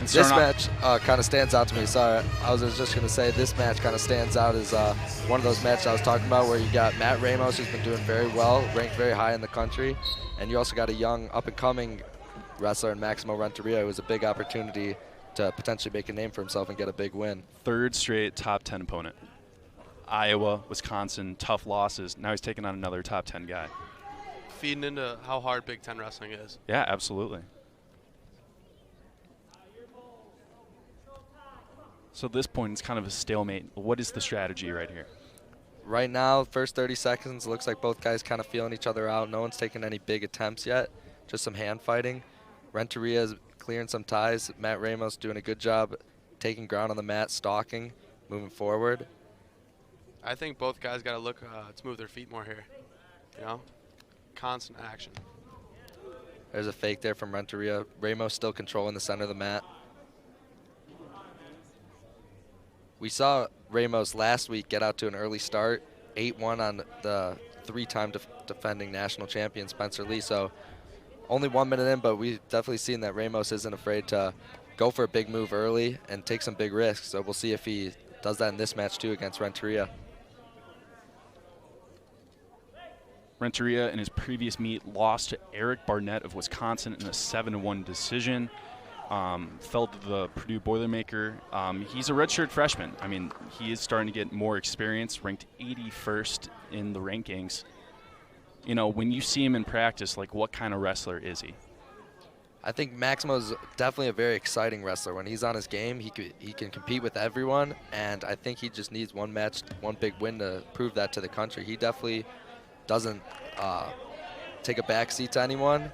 This match kind of stands out to me. Sorry, I was just going to say this match kind of stands out as one of those matches I was talking about where you got Matt Ramos, who's been doing very well, ranked very high in the country, and you also got a young up-and-coming wrestler in Maximo Renteria, who was a big opportunity to potentially make a name for himself and get a big win. Third straight top 10 opponent. Iowa, Wisconsin, tough losses. Now he's taking on another top 10 guy. Feeding into how hard Big Ten wrestling is. Yeah, absolutely. So at this point, it's kind of a stalemate. What is the strategy right here? Right now, first 30 seconds, looks like both guys kind of feeling each other out. No one's taken any big attempts yet, just some hand fighting. Renteria is clearing some ties. Matt Ramos doing a good job taking ground on the mat, stalking, moving forward. I think both guys got to look to move their feet more here. You know, constant action. There's a fake there from Renteria. Ramos still controlling the center of the mat. We saw Ramos last week get out to an early start, 8-1 on the three-time defending national champion Spencer Lee. So only 1 minute in, but we've definitely seen that Ramos isn't afraid to go for a big move early and take some big risks. So we'll see if he does that in this match too against Renteria. Renteria in his previous meet lost to Eric Barnett of Wisconsin in a 7-1 decision. Fell to the Purdue Boilermaker. He's a redshirt freshman. I mean, he is starting to get more experience, ranked 81st in the rankings. You know, when you see him in practice, like, what kind of wrestler is he? I think Maximo's definitely a very exciting wrestler. When he's on his game, he can compete with everyone, and I think he just needs one match, one big win to prove that to the country. He definitely doesn't take a backseat to anyone,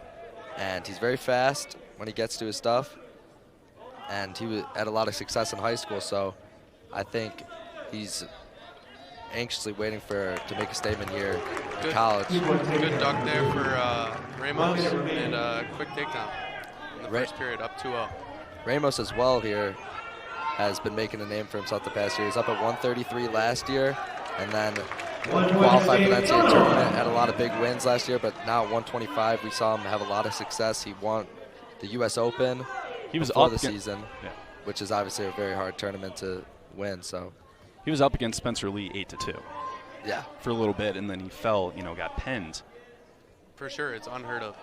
and he's very fast when he gets to his stuff. And he had a lot of success in high school, so I think he's anxiously waiting to make a statement here in college. Good duck there for Ramos, and a quick takedown in the first period, up 2-0. Ramos as well here has been making a name for himself the past year. He's up at 133 last year, and then qualified for that NCAA tournament, had a lot of big wins last year, but now at 125, we saw him have a lot of success. He won the U.S. Open. He was before up the season, which is obviously a very hard tournament to win. So he was up against Spencer Lee 8-2. Yeah, for a little bit, and then he fell. You know, got penned. For sure, it's unheard of.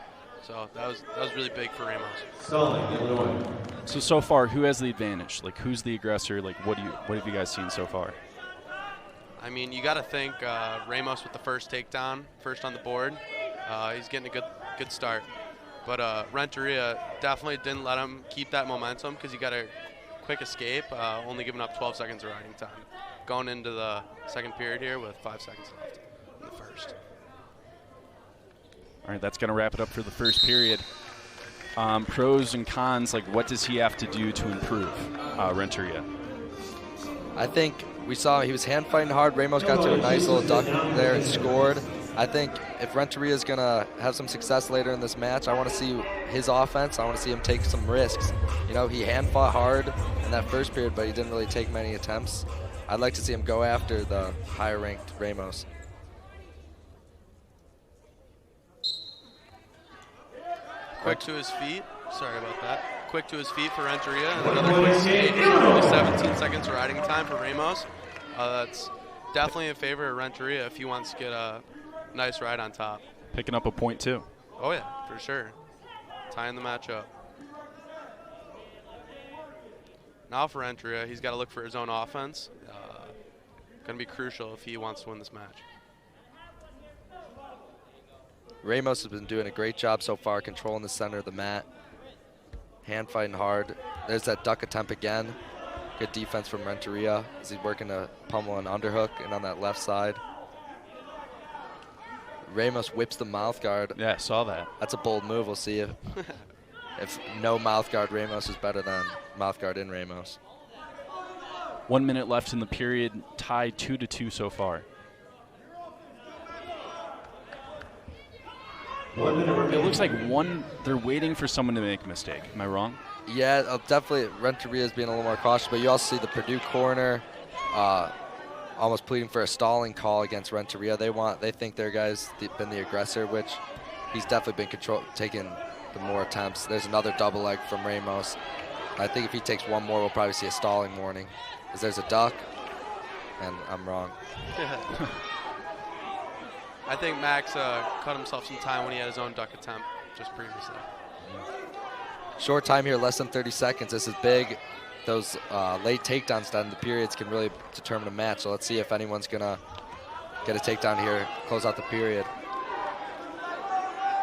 So that was really big for Ramos. So far, who has the advantage? Like, who's the aggressor? Like, what have you guys seen so far? I mean, you got to think Ramos with the first takedown, first on the board. He's getting a good start. But Renteria definitely didn't let him keep that momentum because he got a quick escape, only giving up 12 seconds of riding time. Going into the second period here with 5 seconds left in the first. All right, that's going to wrap it up for the first period. Pros and cons, like, what does he have to do to improve, Renteria? I think we saw he was hand fighting hard. Ramos got to a nice little duck there and scored. I think if Renteria is going to have some success later in this match, I want to see his offense. I want to see him take some risks. You know, he hand fought hard in that first period, but he didn't really take many attempts. I'd like to see him go after the higher ranked Ramos. Quick to his feet. Sorry about that. Quick to his feet for Renteria. And another quick skate. Only 17 seconds riding time for Ramos. That's definitely in favor of Renteria if he wants to get a nice ride on top. Picking up a point, too. Oh, yeah, for sure. Tying the match up. Now for Renteria, he's got to look for his own offense. Going to be crucial if he wants to win this match. Ramos has been doing a great job so far controlling the center of the mat. Hand fighting hard. There's that duck attempt again. Good defense from Renteria as he's working to pummel an underhook and on that left side. Ramos whips the mouth guard. Yeah, I saw that. That's a bold move. We'll see if no mouth guard Ramos is better than mouth guard in Ramos. 1 minute left in the period, tied 2-2 so far. It looks like they're waiting for someone to make a mistake. Am I wrong? Yeah, definitely Renteria is being a little more cautious, but you also see the Purdue corner almost pleading for a stalling call against Renteria. They think their guy's been the aggressor, which he's definitely been taking the more attempts. There's another double leg from Ramos. I think if he takes one more, we'll probably see a stalling warning. Because there's a duck, and I'm wrong. I think Max cut himself some time when he had his own duck attempt just previously. Short time here, less than 30 seconds. This is big. Those late takedowns down in the periods can really determine a match. So let's see if anyone's going to get a takedown here, close out the period.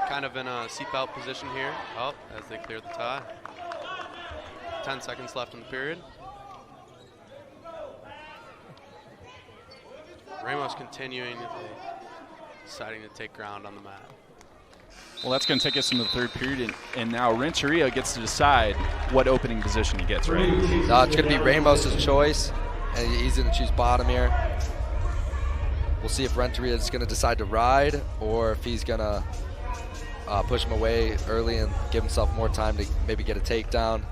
Kind of in a seatbelt position here. Oh, as they clear the tie. 10 seconds left in the period. Ramos continuing, deciding to take ground on the mat. Well, that's going to take us into the third period, and now Renteria gets to decide what opening position he gets, right? It's going to be Ramos' choice, and he's going to choose bottom here. We'll see if Renteria is going to decide to ride or if he's going to push him away early and give himself more time to maybe get a takedown.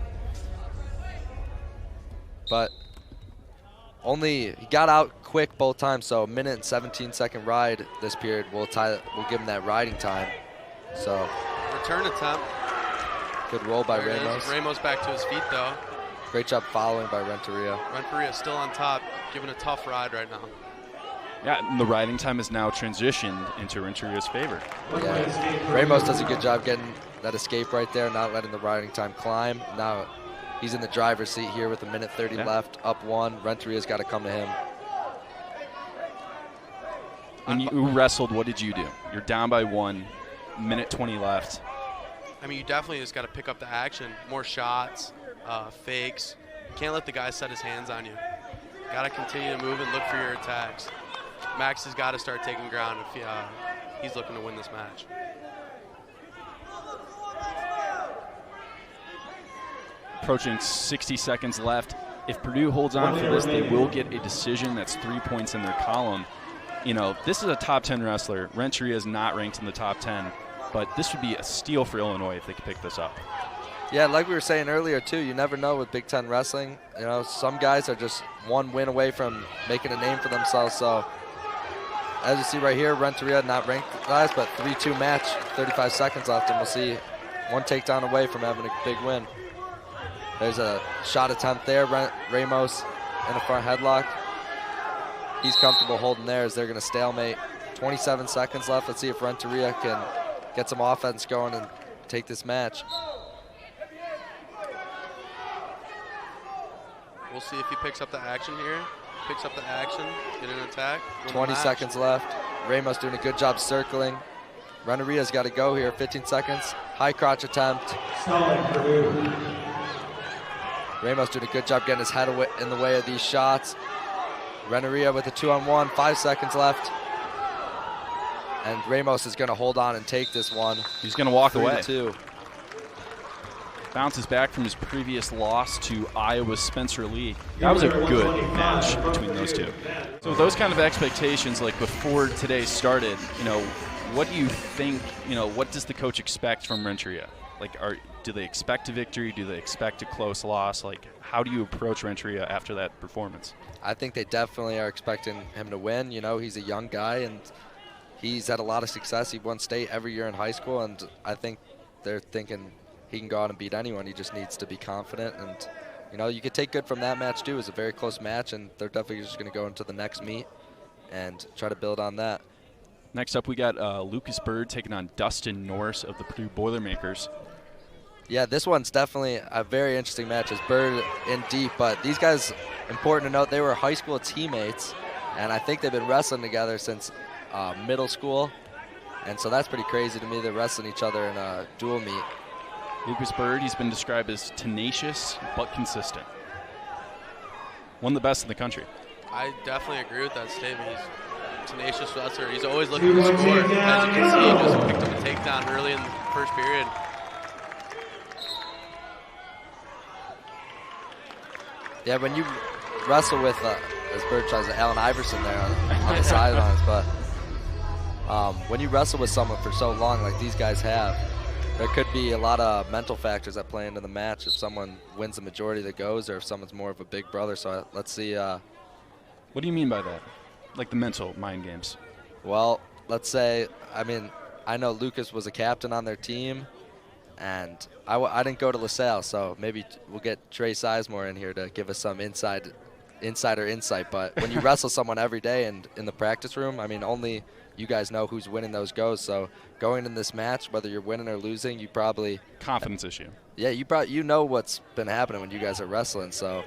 But he got out quick both times, so a minute and 17-second ride this period. We'll give him that riding time. So return attempt. Good roll by Ramos. Ramos back to his feet though. Great job following by Renteria. Renteria still on top, giving a tough ride right now. Yeah, and the riding time has now transitioned into Renteria's favor. Yeah. Ramos does a good job getting that escape right there, not letting the riding time climb. Now he's in the driver's seat here with a minute 30 left, up one. Renteria's got to come to him. When you wrestled, what did you do? You're down by 1, minute 20 left. I mean, you definitely just got to pick up the action. More shots, fakes. Can't let the guy set his hands on you. Got to continue to move and look for your attacks. Max has got to start taking ground if he's looking to win this match. Approaching 60 seconds left. If Purdue holds on for this, they will get a decision. That's 3 points in their column. You know, this is a top 10 wrestler. Renteria is not ranked in the top 10, but this would be a steal for Illinois if they could pick this up. Yeah, like we were saying earlier, too, you never know with Big Ten wrestling. You know, some guys are just one win away from making a name for themselves. So, as you see right here, Renteria not ranked guys, but 3-2 match, 35 seconds left, and we'll see one takedown away from having a big win. There's a shot attempt there. Ramos in a front headlock. He's comfortable holding there as they're going to stalemate. 27 seconds left. Let's see if Renteria can get some offense going and take this match. We'll see if he picks up the action here. Picks up the action, get an attack. 20 seconds left. Ramos doing a good job circling. Renteria's got to go here. 15 seconds. High crotch attempt. Ramos doing a good job getting his head in the way of these shots. Renteria with a 2-on-1, 5 seconds left. And Ramos is going to hold on and take this one. He's going to walk away. 3-2. Bounces back from his previous loss to Iowa's Spencer Lee. That was a good match between those two. So those kind of expectations, like before today started, you know, what do you think, you know, what does the coach expect from Renteria? Like, do they expect a victory? Do they expect a close loss? Like, how do you approach Renteria after that performance? I think they definitely are expecting him to win. You know, he's a young guy, and he's had a lot of success. He won state every year in high school, and I think they're thinking he can go out and beat anyone. He just needs to be confident. And, you know, you could take good from that match, too. It was a very close match, and they're definitely just going to go into the next meet and try to build on that. Next up, we got Lucas Byrd taking on Dustin Norris of the Purdue Boilermakers. Yeah, this one's definitely a very interesting match. It's Byrd in deep, but these guys, important to note, they were high school teammates, and I think they've been wrestling together since middle school, and so that's pretty crazy to me. They're wrestling each other in a dual meet. Lucas Byrd, he's been described as tenacious but consistent. One of the best in the country. I definitely agree with that statement. He's a tenacious wrestler. He's always looking to score. As you can see, he just picked up a takedown early in the first period. Yeah, when you wrestle with, as Byrd tries to, Allen Iverson there on the sidelines, but when you wrestle with someone for so long like these guys have, there could be a lot of mental factors that play into the match if someone wins the majority that goes or if someone's more of a big brother. So let's see. What do you mean by that? Like the mental mind games? Well, let's say, I mean, I know Lucas was a captain on their team, And I didn't go to LaSalle, so maybe we'll get Trey Sizemore in here to give us some insider insight. But when you wrestle someone every day and in the practice room, I mean, only you guys know who's winning those goes. So going in this match, whether you're winning or losing, you probably confidence issue. Yeah, you know what's been happening when you guys are wrestling. So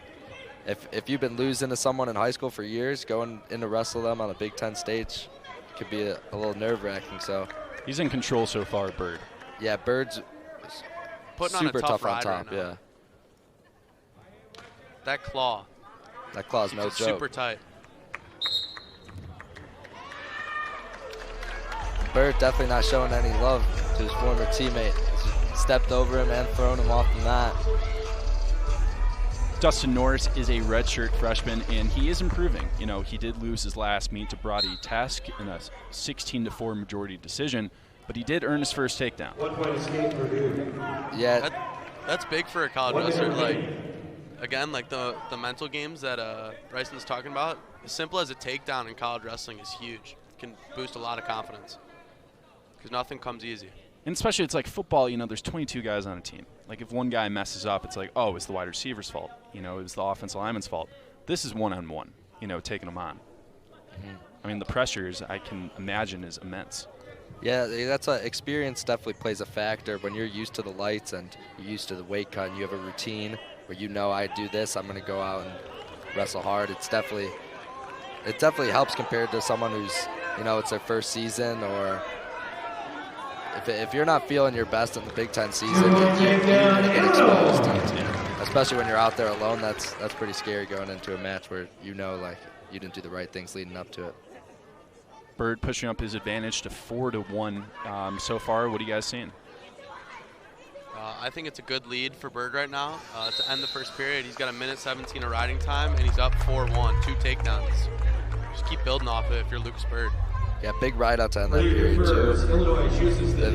if you've been losing to someone in high school for years, going in to wrestle them on a Big Ten stage could be a little nerve-wracking. So he's in control so far, Byrd. Yeah, Byrd's putting super on a tough on ride top. right now. Yeah, That claw. that claw's Keeps no it joke. super tight. Byrd definitely not showing any love to his former teammate. Stepped over him and thrown him off the mat. Dustin Norris is a redshirt freshman, and he is improving. You know, he did lose his last meet to Brody Tesk in a 16-4 majority decision, but he did earn his first takedown. 1 point escape Purdue. Yeah, That's big for a college wrestler. Like, again, like the mental games that Bryson's talking about, as simple as a takedown in college wrestling is huge. Can boost a lot of confidence because nothing comes easy. And especially it's like football, you know, there's 22 guys on a team. Like if one guy messes up, it's like, oh, it's the wide receiver's fault. You know, it was the offensive lineman's fault. This is one-on-one, you know, taking them on. I mean, the pressures, I can imagine, is immense. yeah, that's experience definitely plays a factor. When you're used to the lights and you're used to the weight cut and you have a routine where you know I do this, I'm going to go out and wrestle hard. It definitely helps compared to someone who's, you know, it's their first season, or if you're not feeling your best in the Big Ten season, you're going to get exposed. And especially when you're out there alone, that's pretty scary going into a match where you know, like, you didn't do the right things leading up to it. Byrd pushing up his advantage to 4-1 so far. What are you guys seeing? I think it's a good lead for Byrd right now. To end the first period, he's got 1:17 of riding time, and he's up 4-1, 2 takedowns. Just keep building off it if you're Lucas Byrd. Yeah, big ride out to end that period, too. The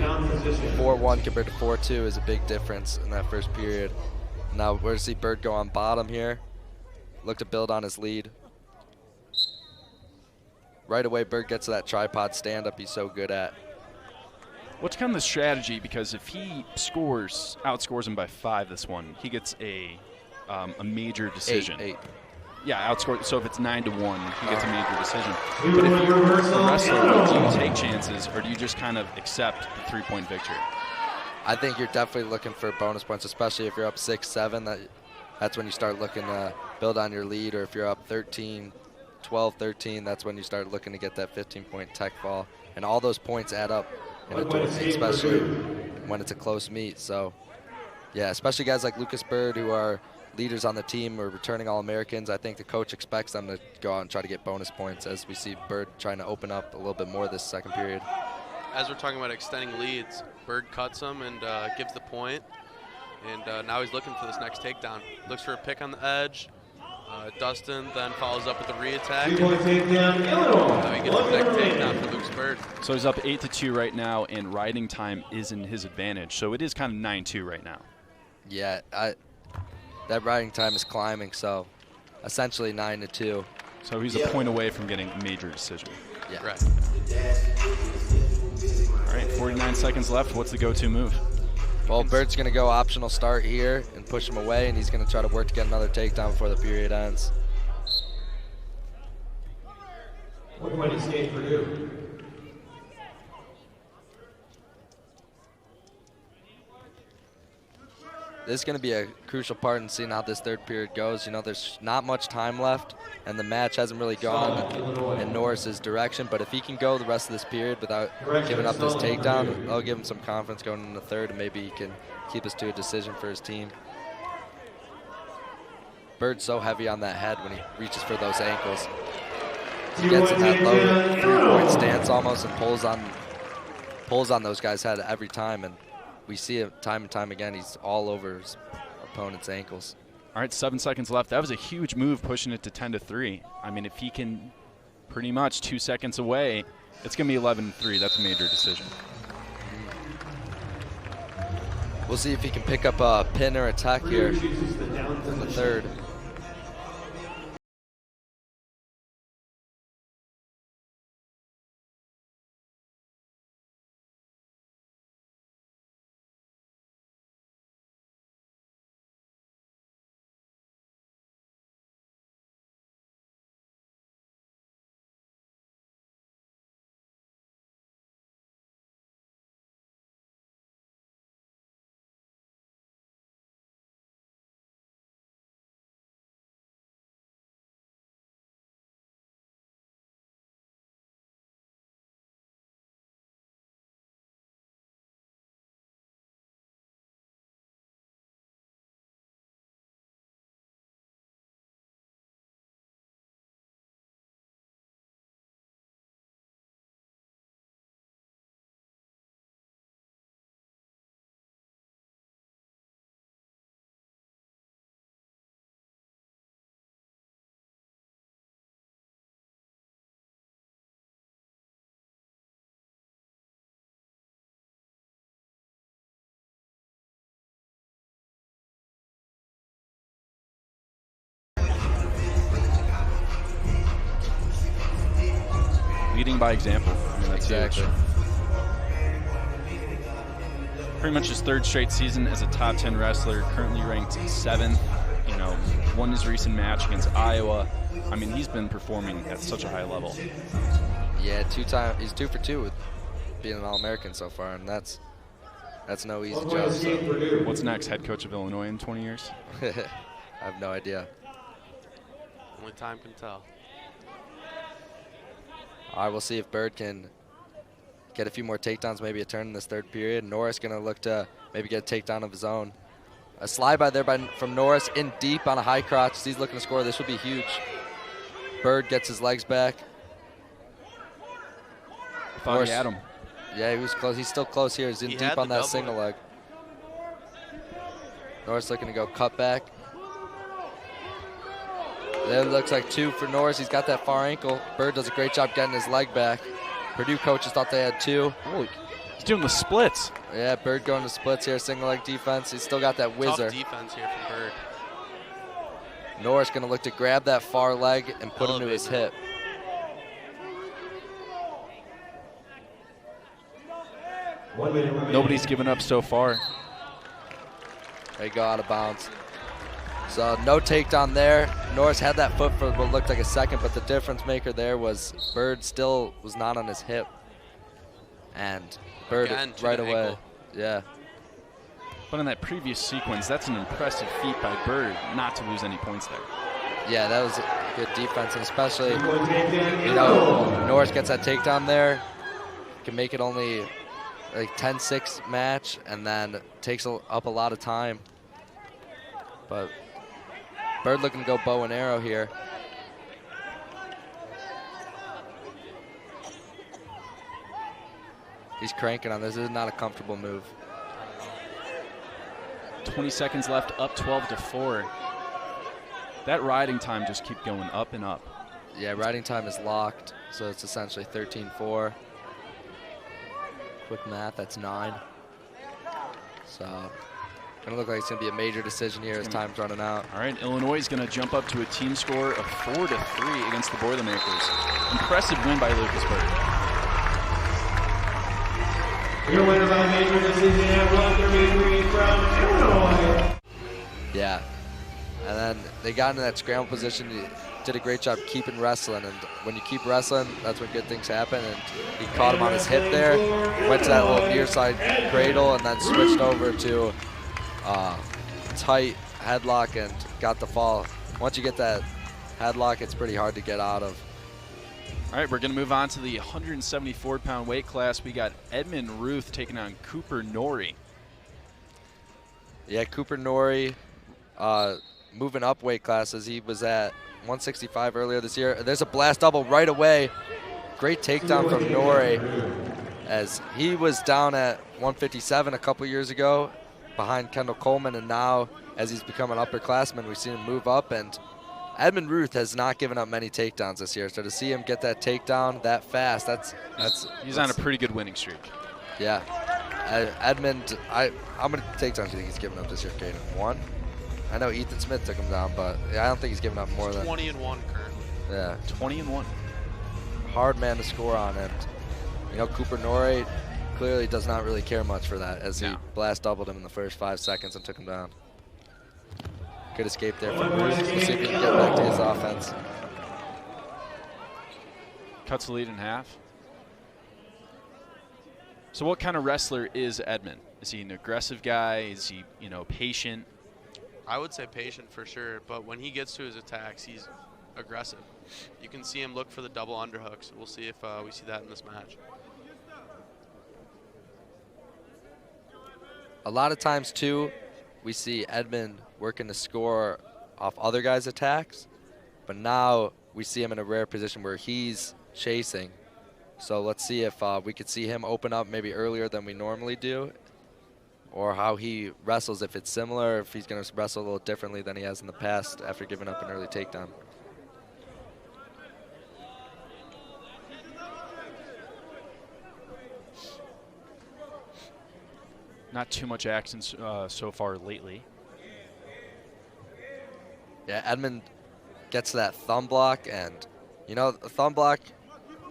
4-1 compared to 4-2 is a big difference in that first period. Now we're going to see Byrd go on bottom here. Look to build on his lead. Right away, Byrd gets to that tripod stand-up he's so good at. What's kind of the strategy? Because if he outscores him by 5 this one, he gets a major decision. 8. Yeah, outscored. So if it's 9-1, he gets a major decision. But if you're a wrestler, do you take chances, or do you just kind of accept the 3-point victory? I think you're definitely looking for bonus points, especially if you're up 6-7. That's when you start looking to build on your lead, or if you're up 12-13, that's when you start looking to get that 15-point tech fall. And all those points add up, especially when it's a close meet. So, yeah, especially guys like Lucas Byrd, who are leaders on the team or returning All-Americans. I think the coach expects them to go out and try to get bonus points, as we see Byrd trying to open up a little bit more this second period. As we're talking about extending leads, Byrd cuts him and gives the point. And now he's looking for this next takedown. Looks for a pick on the edge. Dustin then follows up with a re-attack. 3-point takedown, Illinois. Now he gets the next takedown for Lucas Byrd. So he's up 8-2 right now, and riding time is in his advantage. So it is kind of 9-2 right now. Yeah, that riding time is climbing, so essentially 9-2. So he's a point away from getting a major decision. Yeah. Right. All right, 49 seconds left. What's the go-to move? Well, Byrd's going to go optional start here and push him away, and he's going to try to work to get another takedown before the period ends. 1 point escape Purdue. This is going to be a crucial part in seeing how this third period goes. You know, there's not much time left, and the match hasn't really gone in Norris's direction. But if he can go the rest of this period without giving up this takedown, that'll give him some confidence going into the third, and maybe he can keep us to a decision for his team. Byrd's so heavy on that head when he reaches for those ankles. He gets in that low 3-point stance almost and pulls on those guys' head every time. And we see it time and time again. He's all over his opponent's ankles. All right, 7 seconds left. That was a huge move, pushing it to 10-3. I mean, if he can pretty much 2 seconds away, it's going to be 11-3. That's a major decision. We'll see if he can pick up a pin or attack here in the third. leading by example. I mean, that's Exactly. huge. Pretty much his 3rd straight season as a top 10 wrestler, currently ranked 7th. You know, won his recent match against Iowa. I mean, he's been performing at such a high level. Yeah, he's 2 for 2 with being an All-American so far, and that's no easy job. So. What's next? Head coach of Illinois in 20 years? I have no idea. Only time can tell. All right, we'll see if Byrd can get a few more takedowns, maybe a turn in this 3rd period. Norris going to look to maybe get a takedown of his own. A slide by there from Norris in deep on a high crotch. He's looking to score. This would be huge. Byrd gets his legs back. I thought he had him. Yeah, he was close. He's still close here. He's in deep on that single leg. Norris looking to go cut back. There looks like 2 for Norris. He's got that far ankle. Byrd does a great job getting his leg back. Purdue coaches thought they had 2. Holy, he's doing the splits. Yeah, Byrd going to splits here, single leg defense. He's still got that whizzer. Tough defense here from Byrd. Norris going to look to grab that far leg and put him to his hip. Nobody's given up so far. They go out of bounds. So no takedown there. Norris had that foot for what looked like a second, but the difference maker there was Byrd still was not on his hip. And Byrd right away. Ankle. Yeah. But in that previous sequence, that's an impressive feat by Byrd not to lose any points there. Yeah, that was good defense, and especially, you know, Norris gets that takedown there, can make it only like 10-6 match, and then takes up a lot of time. But Byrd looking to go bow and arrow here. He's cranking on this. This is not a comfortable move. 20 seconds left, up 12-4. That riding time just keep going up and up. Yeah, riding time is locked, so it's essentially 13-4. Quick math, that's 9. So, gonna look like it's gonna be a major decision here as time's running out. All right, Illinois is gonna jump up to a team score of 4-3 against the Boilermakers. Impressive win by Lucas Byrd. Your winner by major decision at 133 from Illinois. Yeah, and then they got into that scramble position. He did a great job keeping wrestling, and when you keep wrestling, that's when good things happen. And he caught him on his hip there, went to that little near side cradle, and then switched over to tight headlock and got the fall. Once you get that headlock, it's pretty hard to get out of. All right, we're going to move on to the 174-pound weight class. We got Edmond Ruth taking on Cooper Noehre. Yeah, Cooper Noehre moving up weight classes. He was at 165 earlier this year. There's a blast double right away. Great takedown from Noehre, as he was down at 157 a couple years ago behind Kendall Coleman, and now as he's become an upperclassman, we've seen him move up, and Edmond Ruth has not given up many takedowns this year, so to see him get that takedown that fast, he's on a pretty good winning streak. Yeah. Edmond, how many takedowns do you think he's given up this year, Caden? 1? I know Ethan Smith took him down, but I don't think he's given up more than 20-1 currently. Yeah. 20-1. Hard man to score on, and you know Cooper Noehre clearly does not really care much for that, as he blast doubled him in the first 5 seconds and took him down. Good escape there from Ruth. We'll see if he can get back to his offense. Cuts the lead in half. So what kind of wrestler is Edmond? Is he an aggressive guy? Is he, you know, patient? I would say patient for sure, but when he gets to his attacks, he's aggressive. You can see him look for the double underhooks. We'll see if we see that in this match. A lot of times, too, we see Edmond working to score off other guys' attacks, but now we see him in a rare position where he's chasing. So let's see if we could see him open up maybe earlier than we normally do, or how he wrestles, if it's similar, if he's going to wrestle a little differently than he has in the past after giving up an early takedown. Not too much action so far lately. Yeah, Edmond gets that thumb block, and you know, the thumb block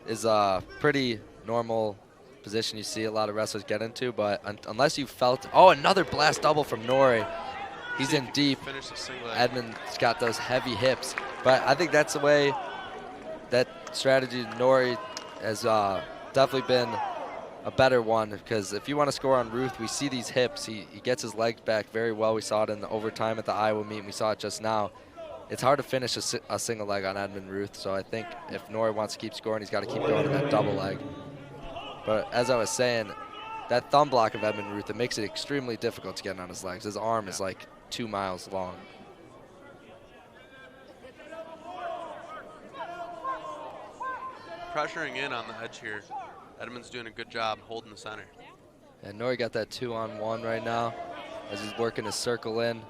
is a pretty normal position you see a lot of wrestlers get into, but unless you felt, oh, another blast double from Noehre. He's in deep. Finish the single leg. Edmond's got those heavy hips, but I think that's the way that strategy Noehre has definitely been a better one, because if you want to score on Ruth, we see these hips. He gets his legs back very well. We saw it in the overtime at the Iowa meet, and we saw it just now. It's hard to finish a single leg on Edmond Ruth, so I think if Noehre wants to keep scoring, he's got to keep going to that double leg. But as I was saying, that thumb block of Edmond Ruth, it makes it extremely difficult to get on his legs. His arm is like 2 miles long. Pressuring in on the edge here. Edmond's doing a good job holding the center. And Noehre got that 2-on-1 right now as he's working his circle in.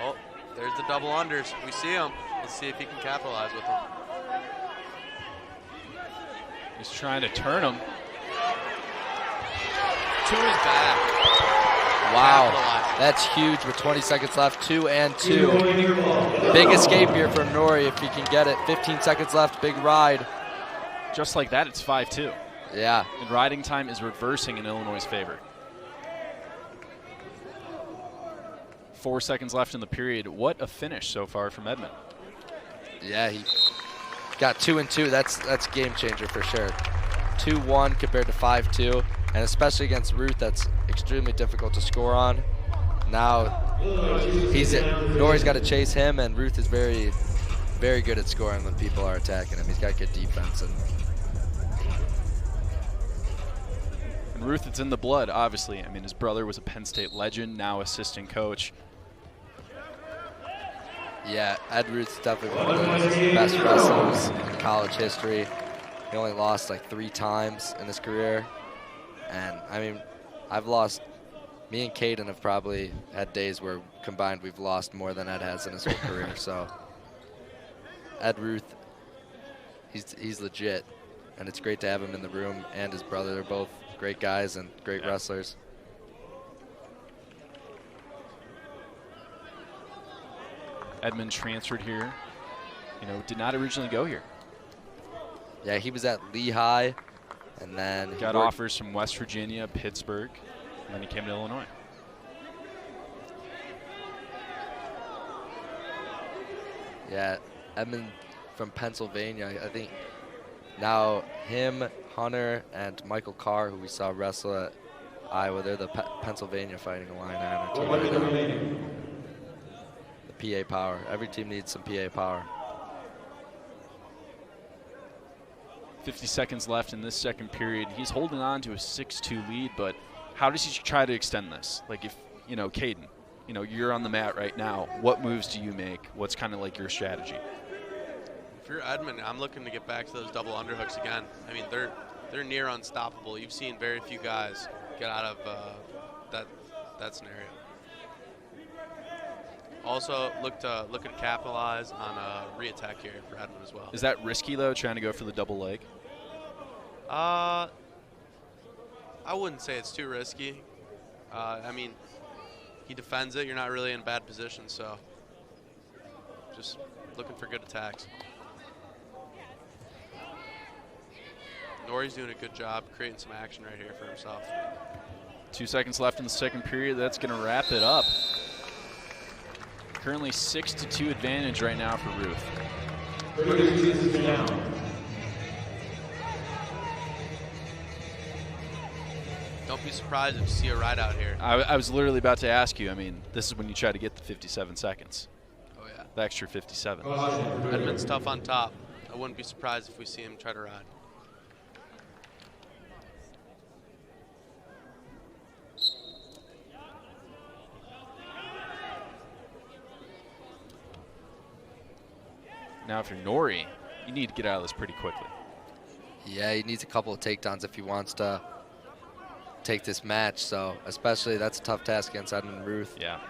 Oh, there's the double unders. We see him. Let's see if he can capitalize with them. He's trying to turn him. To his back. Wow, Capitalizing. that's huge with 20 seconds left. 2 and 2. Big escape here from Noehre if he can get it. 15 seconds left, big ride. Just like that, it's 5-2. Yeah. And riding time is reversing in Illinois' favor. 4 seconds left in the period. What a finish so far from Edmond. Yeah, he got 2 and 2. That's game changer for sure. 2-1 compared to 5-2, and especially against Ruth, that's extremely difficult to score on. Now Noehre's got to chase him, and Ruth is very, very good at scoring when people are attacking him. He's got good defense. And Ruth, it's in the blood, obviously. I mean, his brother was a Penn State legend, now assistant coach. yeah, Ed Ruth's definitely one of the best wrestlers in college history. He only lost like 3 times in his career. And I mean, me and Caden have probably had days where combined we've lost more than Ed has in his whole career. So Ed Ruth, he's legit, and it's great to have him in the room, and his brother. They're both great guys and great wrestlers. Edmond transferred here. Did not originally go here. Yeah, he was at Lehigh, and then he Got worked- offers from West Virginia, Pittsburgh, and then he came to Illinois. Yeah, Edmond from Pennsylvania. I think now him, Hunter, and Michael Carr, who we saw wrestle at Iowa, they're the Pennsylvania Fighting Illini on our team right now. The PA power. Every team needs some PA power. 50 seconds left in this second period. He's holding on to a 6-2 lead, but how does he try to extend this? Like if, Caden, you're on the mat right now, what moves do you make? What's kind of like your strategy? If you're Edmond, I'm looking to get back to those double underhooks again. I mean, they're near unstoppable. You've seen very few guys get out of that scenario. Also, look to capitalize on a re-attack here for Edmond as well. Is that risky, though, trying to go for the double leg? I wouldn't say it's too risky. I mean, he defends it. You're not really in a bad position, so just looking for good attacks. Noehre's doing a good job creating some action right here for himself. 2 seconds left in the second period. That's going to wrap it up. Currently 6-2 advantage right now for Ruth. Don't be surprised if you see a ride out here. I was literally about to ask you. I mean, this is when you try to get the 57 seconds. Oh, yeah. The extra 57. Edmond's tough on top. I wouldn't be surprised if we see him try to ride. Now, if you're Noehre, you need to get out of this pretty quickly. Yeah, he needs a couple of takedowns if he wants to take this match. So especially that's a tough task against Edmond Ruth. Yeah.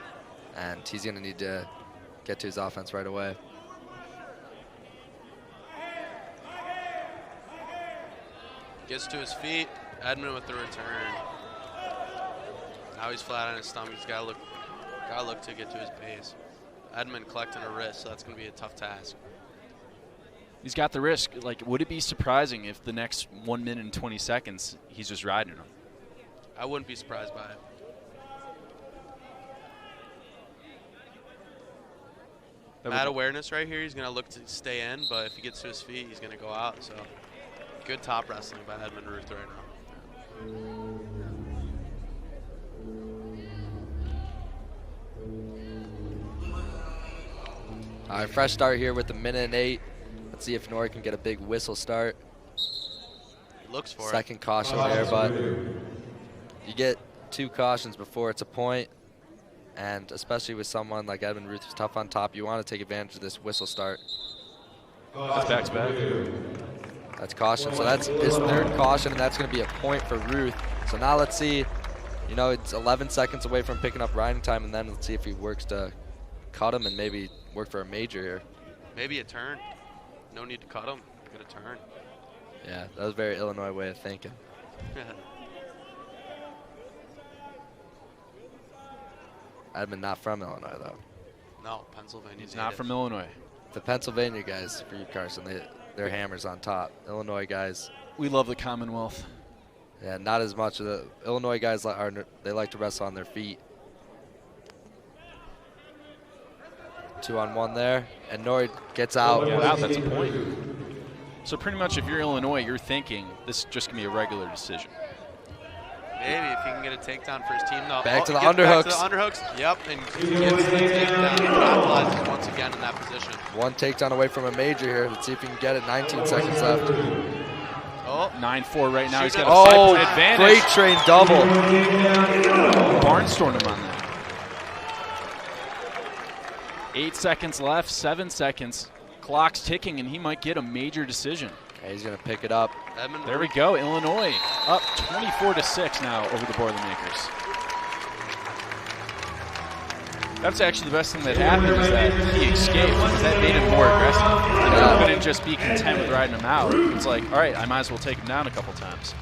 And he's going to need to get to his offense right away. Gets to his feet. Edmond with the return. Now he's flat on his stomach. He's got to look to get to his base. Edmond collecting a wrist, so that's going to be a tough task. He's got the risk. Like, would it be surprising if the next 1 minute and 20 seconds he's just riding him? I wouldn't be surprised by it. Bad awareness right here. He's going to look to stay in, but if he gets to his feet, he's going to go out. So good top wrestling by Edmond Ruth right now. All right, fresh start here with 1:08. Let's see if Noehre can get a big whistle start. He looks for Second caution there, but you get 2 cautions before it's a point, and especially with someone like Edmond Ruth who's tough on top, you want to take advantage of this whistle start. That's back to back. That's caution, so that's his 3rd caution, and that's going to be a point for Ruth. So now let's see, you know, it's 11 seconds away from picking up riding time, and then let's see if he works to cut him and maybe work for a major here. Maybe a turn. No need to cut him. Get a turn. Yeah, that was a very Illinois way of thinking. Edmond not from Illinois, though. No, Pennsylvania. He's not from Illinois. The Pennsylvania guys, for you, Carson, they're hammers on top. Illinois guys, We love the Commonwealth. yeah, not as much of the Illinois guys they like to wrestle on their feet. 2-on-1 there, and Noehre gets out. Yeah, wow, that's a point. So pretty much if you're Illinois, you're thinking this is just going to be a regular decision. Maybe if he can get a takedown for his team. No. Back to the he gets underhooks. Back to the underhooks. Yep, and he gets the takedown. He capitalizes once again in that position. 1 takedown away from a major here. Let's see if he can get it. 19 seconds left. Oh, 9-4 right now. He's got a Oh, 5-point advantage. freight train double. Barnstormed him on that. 8 seconds left, 7 seconds. Clock's ticking, and he might get a major decision. Okay, he's going to pick it up. Edmond There we go. Illinois up 24-6 now over the Boilermakers. That's actually the best thing that happened was that he escaped, because that made him more aggressive. He couldn't just be content with riding him out. It's like, all right, I might as well take him down a couple times.